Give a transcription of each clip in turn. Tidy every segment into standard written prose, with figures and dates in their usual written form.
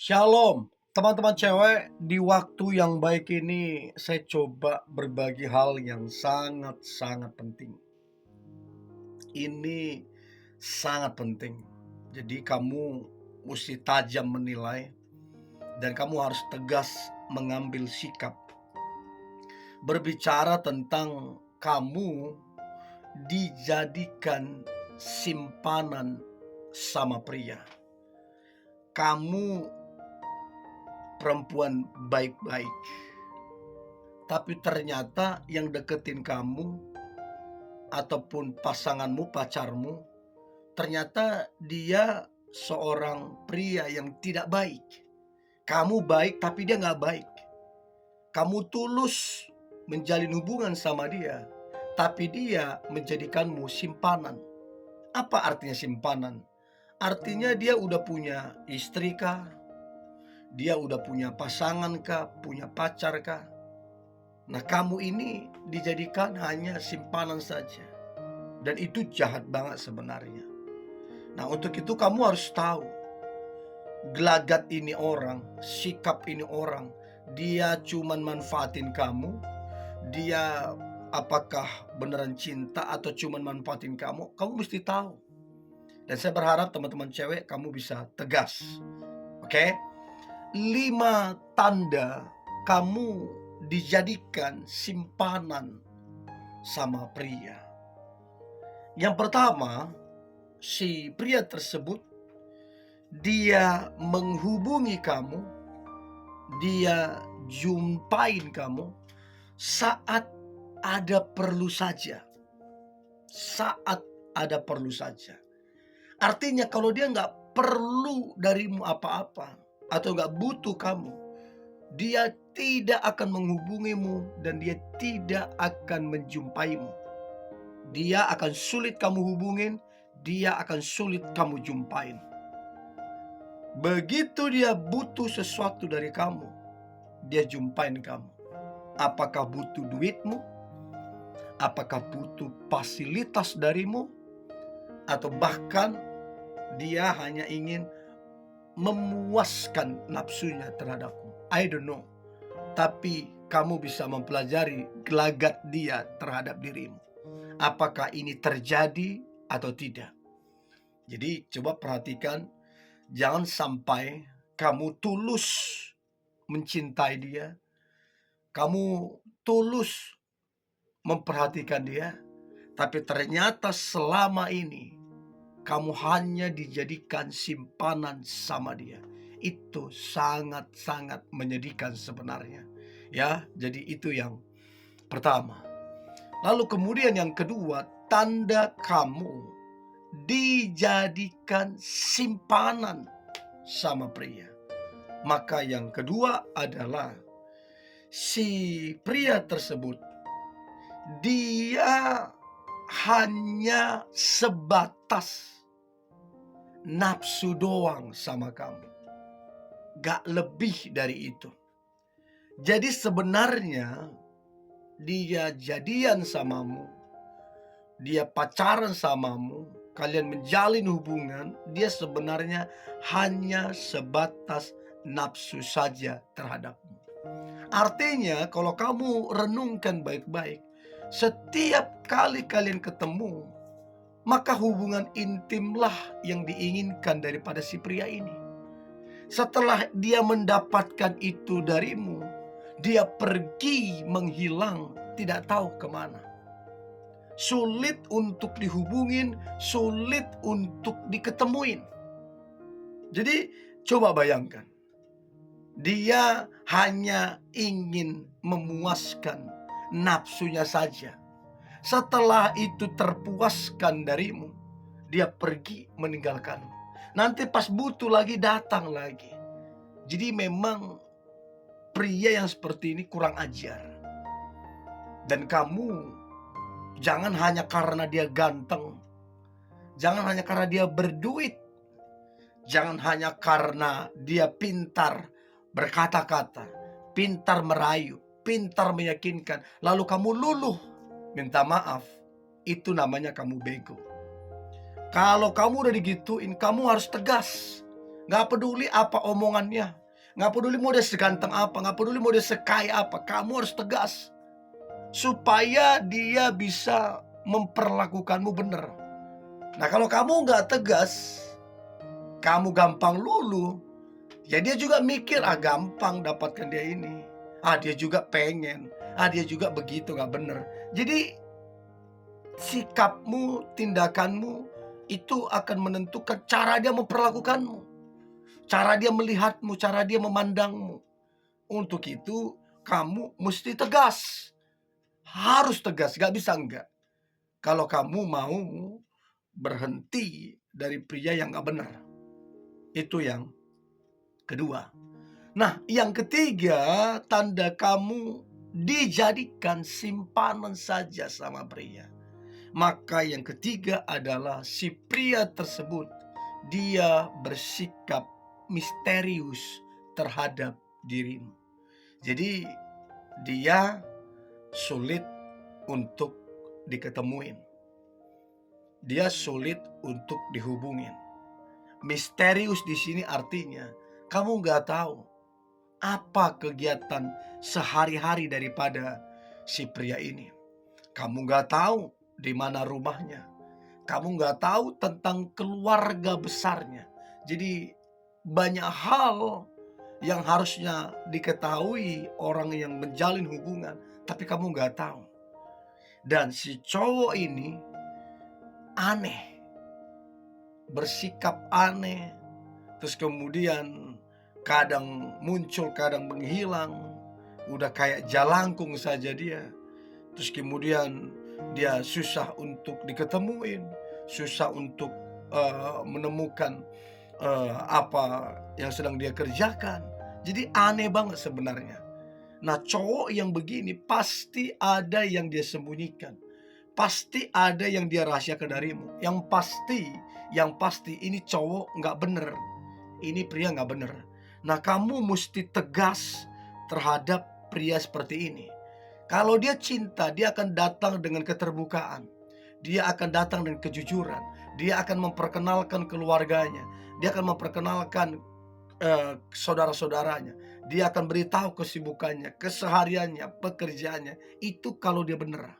Shalom, teman-teman cewek. Di waktu yang baik ini, saya coba berbagi hal yang sangat-sangat penting. Ini sangat penting. Jadi kamu mesti tajam menilai dan kamu harus tegas mengambil sikap. Berbicara tentang kamu dijadikan simpanan sama pria. Kamu perempuan baik-baik, tapi ternyata yang deketin kamu ataupun pasanganmu, pacarmu, ternyata dia seorang pria yang tidak baik. Kamu baik tapi dia nggak baik. Kamu tulus menjalin hubungan sama dia, tapi dia menjadikanmu simpanan. Apa artinya simpanan? Artinya dia udah punya istri kah? Dia udah punya pasangan kah? Punya pacar kah? Nah, kamu ini dijadikan hanya simpanan saja. Dan itu jahat banget sebenarnya. Nah, untuk itu kamu harus tahu, gelagat ini orang, sikap ini orang, dia cuman manfaatin kamu. Dia apakah beneran cinta atau cuman manfaatin kamu? Kamu mesti tahu. Dan saya berharap teman-teman cewek kamu bisa tegas. Oke? 5 tanda kamu dijadikan simpanan sama pria. Yang pertama, si pria tersebut dia menghubungi kamu, dia jumpain kamu saat ada perlu saja. Saat ada perlu saja. Artinya kalau dia nggak perlu darimu apa-apa atau nggak butuh kamu, dia tidak akan menghubungimu dan dia tidak akan menjumpaimu. Dia akan sulit kamu hubungin, dia akan sulit kamu jumpain. Begitu dia butuh sesuatu dari kamu, dia jumpain kamu. Apakah butuh duitmu? Apakah butuh fasilitas darimu? Atau bahkan dia hanya ingin memuaskan nafsunya terhadapmu. I don't know. Tapi kamu bisa mempelajari gelagat dia terhadap dirimu. Apakah ini terjadi atau tidak? Jadi coba perhatikan, jangan sampai kamu tulus mencintai dia, kamu tulus memperhatikan dia, tapi ternyata selama ini kamu hanya dijadikan simpanan sama dia. Itu sangat-sangat menyedihkan sebenarnya. Ya, jadi itu yang pertama. Lalu kemudian yang kedua, tanda kamu dijadikan simpanan sama pria. Maka yang kedua adalah si pria tersebut dia hanya sebatas nafsu doang sama kamu, gak lebih dari itu. Jadi sebenarnya dia jadian samamu, dia pacaran samamu, kalian menjalin hubungan, dia sebenarnya hanya sebatas nafsu saja terhadapmu. Artinya kalau kamu renungkan baik-baik, setiap kali kalian ketemu, maka hubungan intimlah yang diinginkan daripada si pria ini. Setelah dia mendapatkan itu darimu, dia pergi menghilang, tidak tahu kemana. Sulit untuk dihubungin, sulit untuk diketemuin. Jadi coba bayangkan, dia hanya ingin memuaskan nafsunya saja. Setelah itu terpuaskan darimu, dia pergi meninggalkanmu. Nanti pas butuh lagi datang lagi. Jadi memang pria yang seperti ini kurang ajar. Dan kamu jangan hanya karena dia ganteng, jangan hanya karena dia berduit, jangan hanya karena dia pintar berkata-kata, pintar merayu, pintar meyakinkan, lalu kamu luluh. Minta maaf, itu namanya kamu bego. Kalau kamu udah digituin, kamu harus tegas. Nggak peduli apa omongannya, nggak peduli mau dia seganteng apa, nggak peduli mau dia sekaya apa, kamu harus tegas. Supaya dia bisa memperlakukanmu benar. Nah, kalau kamu nggak tegas, kamu gampang luluh, ya dia juga mikir, gampang dapatkan dia ini. Dia juga pengen, dia juga begitu, nggak bener. Jadi sikapmu, tindakanmu itu akan menentukan cara dia memperlakukanmu, cara dia melihatmu, cara dia memandangmu. Untuk itu kamu mesti tegas, harus tegas, nggak bisa enggak. Kalau kamu mau berhenti dari pria yang nggak benar. Itu yang kedua. Nah, yang ketiga, tanda kamu dijadikan simpanan saja sama pria. Maka yang ketiga adalah si pria tersebut, dia bersikap misterius terhadap dirimu. Jadi dia sulit untuk diketemuin. Dia sulit untuk dihubungin. Misterius di sini artinya kamu nggak tahu apa kegiatan sehari-hari daripada si pria ini. Kamu nggak tahu di mana rumahnya. Kamu nggak tahu tentang keluarga besarnya. Jadi banyak hal yang harusnya diketahui orang yang menjalin hubungan, tapi kamu nggak tahu. Dan si cowok ini aneh, bersikap aneh, terus kemudian kadang muncul, kadang menghilang, udah kayak jalangkung saja dia. Terus kemudian dia susah untuk diketemuin, susah untuk menemukan apa yang sedang dia kerjakan. Jadi aneh banget sebenarnya. Nah, cowok yang begini pasti ada yang dia sembunyikan. Pasti ada yang dia rahasiakan darimu. Yang pasti ini cowok nggak bener. Ini pria nggak bener. Nah, kamu mesti tegas terhadap pria seperti ini. Kalau dia cinta, dia akan datang dengan keterbukaan. Dia akan datang dengan kejujuran. Dia akan memperkenalkan keluarganya. Dia akan memperkenalkan saudara-saudaranya. Dia akan beritahu kesibukannya, kesehariannya, pekerjaannya. Itu kalau dia benar.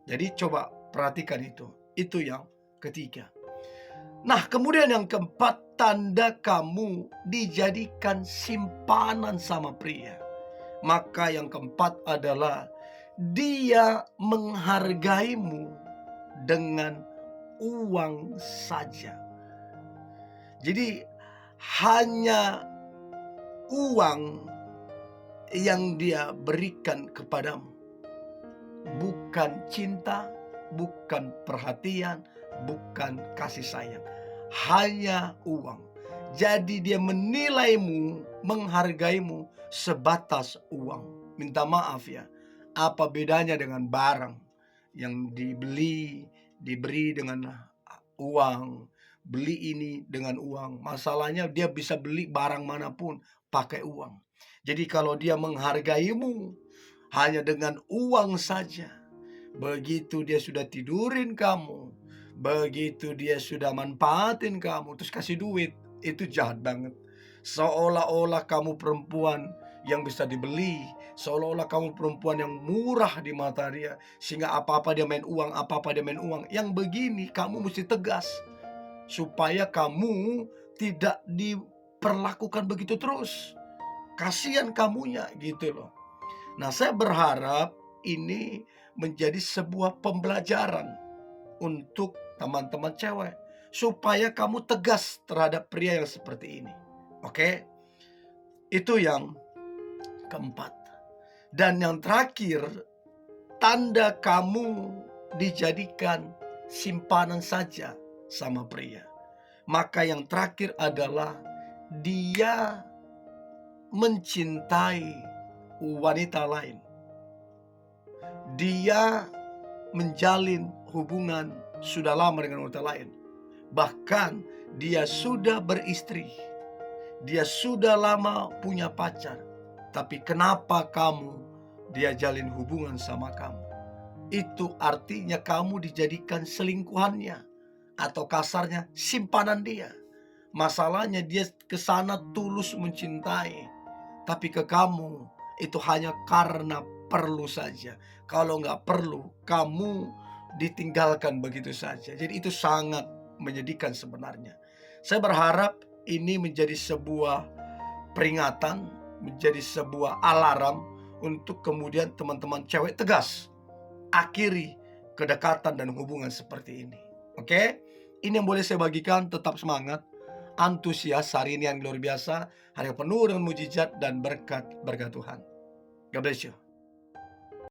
Jadi coba perhatikan itu. Itu yang ketiga. Nah, kemudian yang keempat, tanda kamu dijadikan simpanan sama pria. Maka yang keempat adalah dia menghargaimu dengan uang saja. Jadi hanya uang yang dia berikan kepadamu. Bukan cinta, bukan perhatian, bukan kasih sayang. Hanya uang. Jadi dia menilaimu, menghargaimu sebatas uang. Minta maaf ya, apa bedanya dengan barang yang diberi dengan uang, beli ini dengan uang. Masalahnya dia bisa beli barang manapun pakai uang. Jadi kalau dia menghargaimu hanya dengan uang saja, begitu dia sudah tidurin kamu, begitu dia sudah manfaatin kamu, terus kasih duit, itu jahat banget. Seolah-olah kamu perempuan yang bisa dibeli, seolah-olah kamu perempuan yang murah di mata dia, sehingga apa-apa dia main uang, apa-apa dia main uang. Yang begini kamu mesti tegas, supaya kamu tidak diperlakukan begitu terus. Kasihan kamunya gitu loh. Nah, saya berharap ini menjadi sebuah pembelajaran untuk teman-teman cewek, supaya kamu tegas terhadap pria yang seperti ini. Oke? Itu yang keempat. Dan yang terakhir, tanda kamu dijadikan simpanan saja sama pria. Maka yang terakhir adalah dia mencintai wanita lain. Dia menjalin hubungan sudah lama dengan wanita lain. Bahkan dia sudah beristri. Dia sudah lama punya pacar. Tapi kenapa dia jalin hubungan sama kamu? Itu artinya kamu dijadikan selingkuhannya. Atau kasarnya simpanan dia. Masalahnya dia ke sana tulus mencintai, tapi ke kamu itu hanya karena perlu saja. Kalau nggak perlu, kamu ditinggalkan begitu saja. Jadi itu sangat menyedihkan sebenarnya. Saya berharap ini menjadi sebuah peringatan, menjadi sebuah alarm untuk kemudian teman-teman cewek tegas. Akhiri kedekatan dan hubungan seperti ini. Oke? Ini yang boleh saya bagikan. Tetap semangat, antusias. Hari ini yang luar biasa, hari yang penuh dengan mujizat dan berkat Tuhan. God bless you.